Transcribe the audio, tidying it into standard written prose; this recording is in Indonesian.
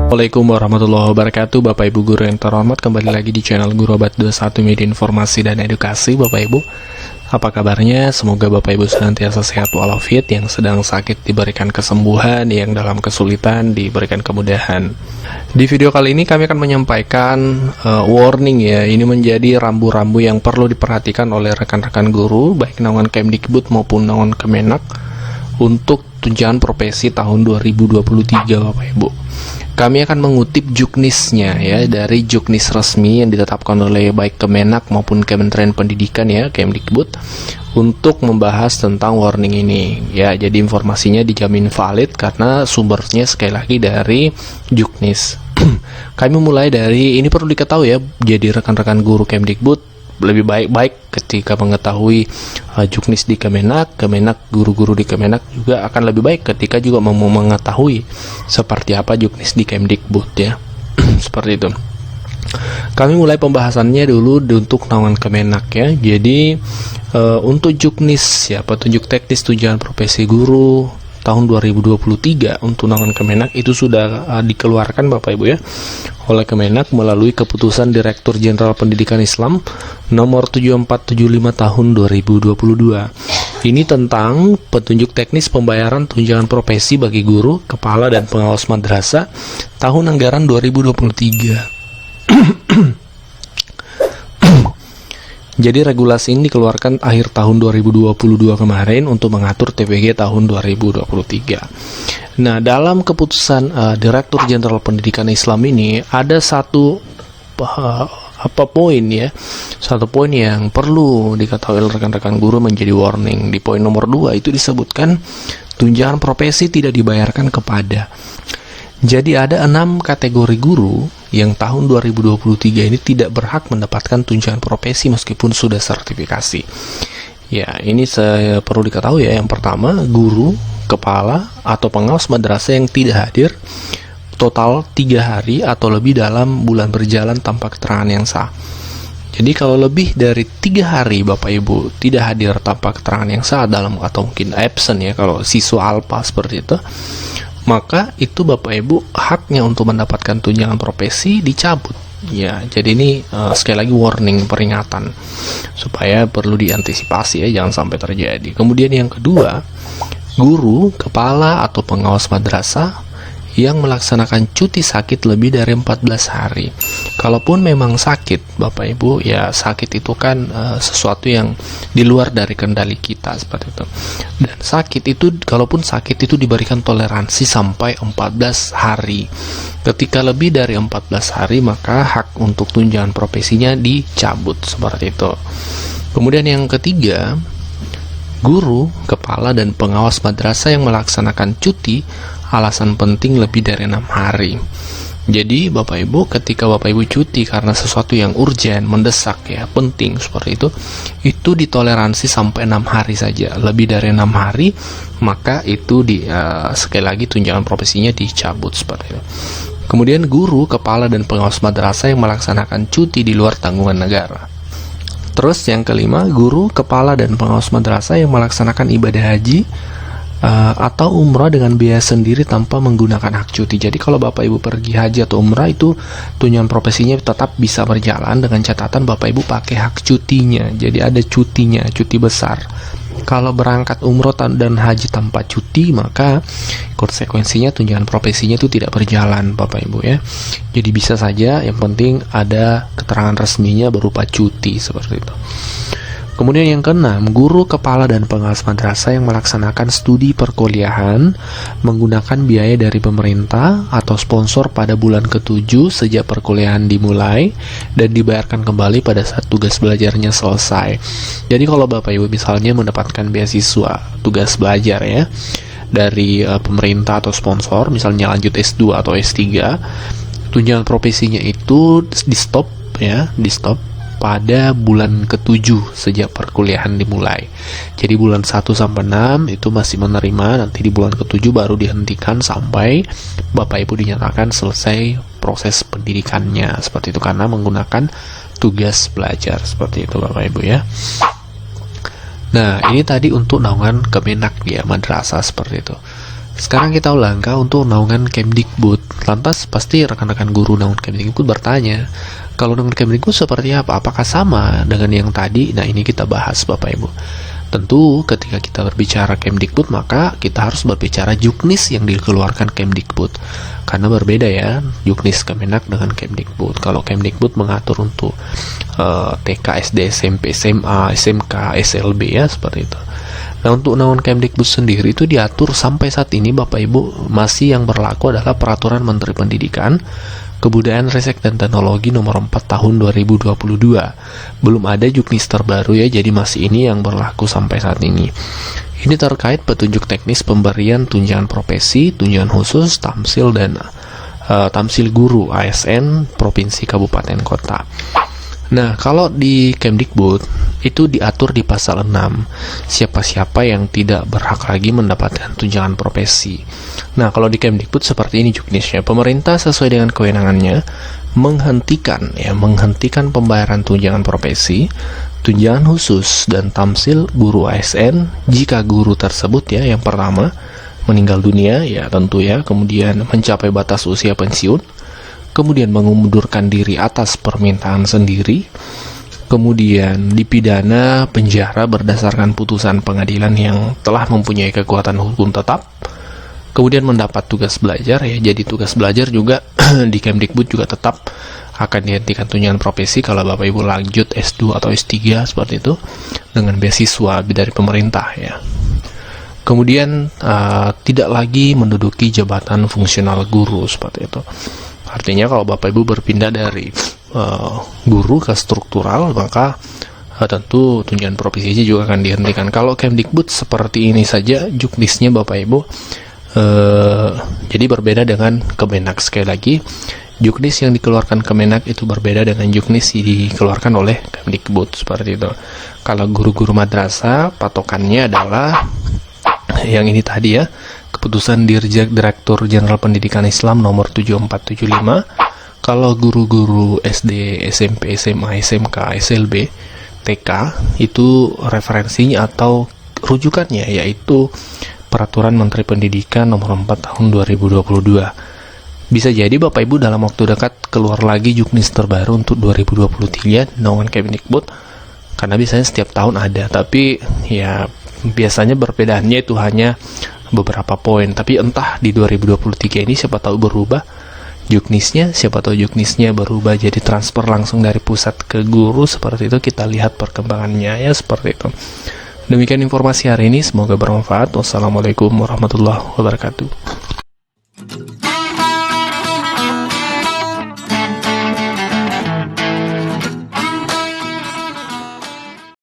Assalamualaikum warahmatullahi wabarakatuh. Bapak Ibu guru yang terhormat, kembali lagi di channel Guru Obat 21 Media Informasi dan Edukasi. Bapak Ibu, apa kabarnya? Semoga Bapak Ibu senantiasa sehat walafiat, yang sedang sakit diberikan kesembuhan, yang dalam kesulitan diberikan kemudahan. Di video kali ini kami akan menyampaikan warning ya. Ini menjadi rambu-rambu yang perlu diperhatikan oleh rekan-rekan guru, baik naungan Kemdikbud maupun naungan Kemenak, untuk tunjangan profesi tahun 2023 Bapak Ibu. Kami akan mengutip juknisnya ya, dari juknis resmi yang ditetapkan oleh baik Kemenak maupun Kementerian Pendidikan ya, Kemdikbud, untuk membahas tentang warning ini ya. Jadi informasinya dijamin valid karena sumbernya sekali lagi dari juknis. Kami mulai dari, ini perlu diketahui ya, jadi rekan-rekan guru Kemdikbud lebih baik ketika mengetahui juknis di Kemenak, guru-guru di Kemenak juga akan lebih baik ketika juga mau mengetahui seperti apa juknis di Kemdikbud ya. Seperti itu. Kami mulai pembahasannya dulu untuk naungan Kemenak ya. Jadi untuk juknis ya, petunjuk teknis tunjangan profesi guru tahun 2023 untuk naungan Kemenak itu sudah dikeluarkan Bapak Ibu ya oleh Kemenak melalui keputusan Direktur Jenderal Pendidikan Islam nomor 7475 tahun 2022. Ini tentang petunjuk teknis pembayaran tunjangan profesi bagi guru, kepala dan pengawas madrasah tahun anggaran 2023. Jadi regulasi ini dikeluarkan akhir tahun 2022 kemarin untuk mengatur TPG tahun 2023. Nah, dalam keputusan Direktur Jenderal Pendidikan Islam ini ada satu poin ya. Satu poin yang perlu diketahui oleh rekan-rekan guru menjadi warning. Di poin nomor 2 itu disebutkan tunjangan profesi tidak dibayarkan kepada. Jadi ada 6 kategori guru yang tahun 2023 ini tidak berhak mendapatkan tunjangan profesi meskipun sudah sertifikasi. Ya, ini saya perlu diketahui ya. Yang pertama, guru, kepala, atau pengawas madrasah yang tidak hadir total 3 hari atau lebih dalam bulan berjalan tanpa keterangan yang sah. Jadi kalau lebih dari 3 hari Bapak Ibu tidak hadir tanpa keterangan yang sah dalam, atau mungkin absent ya kalau siswa alpa seperti itu, maka itu Bapak Ibu haknya untuk mendapatkan tunjangan profesi dicabut. Ya, jadi ini sekali lagi warning, peringatan supaya perlu diantisipasi ya, jangan sampai terjadi. Kemudian yang kedua, guru, kepala atau pengawas madrasah yang melaksanakan cuti sakit lebih dari 14 hari. Kalaupun memang sakit Bapak Ibu, ya sakit itu kan sesuatu yang di luar dari kendali kita seperti itu. Dan sakit itu, kalaupun sakit itu diberikan toleransi sampai 14 hari. Ketika lebih dari 14 hari maka hak untuk tunjangan profesinya dicabut seperti itu. Kemudian yang ketiga, guru, kepala dan pengawas madrasah yang melaksanakan cuti alasan penting lebih dari 6 hari. Jadi Bapak Ibu, ketika Bapak Ibu cuti karena sesuatu yang urgent, mendesak ya, penting seperti itu ditoleransi sampai 6 hari saja. Lebih dari 6 hari maka itu sekali lagi tunjangan profesinya dicabut seperti itu. Kemudian guru, kepala dan pengawas madrasah yang melaksanakan cuti di luar tanggungan negara. Terus yang kelima, guru, kepala dan pengawas madrasah yang melaksanakan ibadah haji atau umrah dengan biaya sendiri tanpa menggunakan hak cuti. Jadi kalau Bapak Ibu pergi haji atau umrah itu tunjangan profesinya tetap bisa berjalan dengan catatan Bapak Ibu pakai hak cutinya. Jadi ada cutinya, cuti besar. Kalau berangkat umroh dan haji tanpa cuti, maka konsekuensinya tunjangan profesinya itu tidak berjalan Bapak Ibu ya. Jadi bisa saja, yang penting ada keterangan resminya berupa cuti seperti itu. Kemudian yang keenam, guru, kepala dan pengawas madrasah yang melaksanakan studi perkuliahan menggunakan biaya dari pemerintah atau sponsor pada bulan ke-7 sejak perkuliahan dimulai dan dibayarkan kembali pada saat tugas belajarnya selesai. Jadi kalau Bapak Ibu misalnya mendapatkan beasiswa tugas belajar ya dari pemerintah atau sponsor, misalnya lanjut S2 atau S3, tunjangan profesinya itu di stop pada bulan ke-7 sejak perkuliahan dimulai. Jadi bulan 1 sampai 6 itu masih menerima, nanti di bulan ke-7 baru dihentikan sampai Bapak Ibu dinyatakan selesai proses pendidikannya seperti itu, karena menggunakan tugas belajar seperti itu Bapak Ibu ya. Nah, ini tadi untuk naungan Kemenak ya, madrasah seperti itu. Sekarang kita tahu langkah untuk naungan Kemdikbud. Lantas pasti rekan-rekan guru naungan Kemdikbud bertanya, kalau naungan Kemdikbud seperti apa? Apakah sama dengan yang tadi? Nah, ini kita bahas Bapak Ibu. Tentu ketika kita berbicara Kemdikbud, maka kita harus berbicara juknis yang dikeluarkan Kemdikbud. Karena berbeda ya, juknis Kemenak dengan Kemdikbud. Kalau Kemdikbud mengatur untuk TK, SD, SMP, SMA, SMK, SLB ya, seperti itu. Nah, untuk naungan Kemdikbud sendiri itu diatur sampai saat ini Bapak Ibu masih yang berlaku adalah Peraturan Menteri Pendidikan, Kebudayaan, Riset dan Teknologi nomor 4 tahun 2022. Belum ada juknis terbaru ya, jadi masih ini yang berlaku sampai saat ini. Ini terkait petunjuk teknis pemberian tunjangan profesi, tunjangan khusus, tamsil dan tamsil guru ASN provinsi kabupaten kota. Nah, kalau di Kemdikbud itu diatur di pasal 6, siapa-siapa yang tidak berhak lagi mendapatkan tunjangan profesi. Nah, kalau di Kemdikbud seperti ini juknisnya. Pemerintah sesuai dengan kewenangannya menghentikan pembayaran tunjangan profesi, tunjangan khusus dan tamsil guru ASN jika guru tersebut ya, yang pertama meninggal dunia ya tentu ya, kemudian mencapai batas usia pensiun, kemudian mengundurkan diri atas permintaan sendiri, kemudian dipidana penjara berdasarkan putusan pengadilan yang telah mempunyai kekuatan hukum tetap, kemudian mendapat tugas belajar ya, jadi tugas belajar juga di Kemdikbud juga tetap akan dihentikan tunjangan profesi kalau Bapak Ibu lanjut S2 atau S3 seperti itu dengan beasiswa dari pemerintah ya. Kemudian tidak lagi menduduki jabatan fungsional guru seperti itu. Artinya kalau Bapak Ibu berpindah dari guru ke struktural, maka tentu tunjangan profesinya juga akan dihentikan. Kalau Kemdikbud seperti ini saja juknisnya Bapak Ibu, jadi berbeda dengan Kemenak. Sekali lagi, juknis yang dikeluarkan Kemenak itu berbeda dengan juknis yang dikeluarkan oleh Kemdikbud seperti itu. Kalau guru-guru madrasah, patokannya adalah yang ini tadi ya, Keputusan Direktur Jenderal Pendidikan Islam nomor 7475. Kalau guru-guru SD, SMP, SMA, SMK, SLB, TK itu referensinya atau rujukannya yaitu Peraturan Menteri Pendidikan nomor 4 tahun 2022. Bisa jadi Bapak Ibu dalam waktu dekat keluar lagi juknis terbaru untuk 2023 naungan Kemdikbud, karena biasanya setiap tahun ada, tapi ya biasanya perbedaannya itu hanya beberapa poin. Tapi entah di 2023 ini siapa tahu berubah juknisnya, siapa tahu juknisnya berubah jadi transfer langsung dari pusat ke guru, seperti itu. Kita lihat perkembangannya ya, seperti itu. Demikian informasi hari ini, semoga bermanfaat. Wassalamualaikum warahmatullahi wabarakatuh.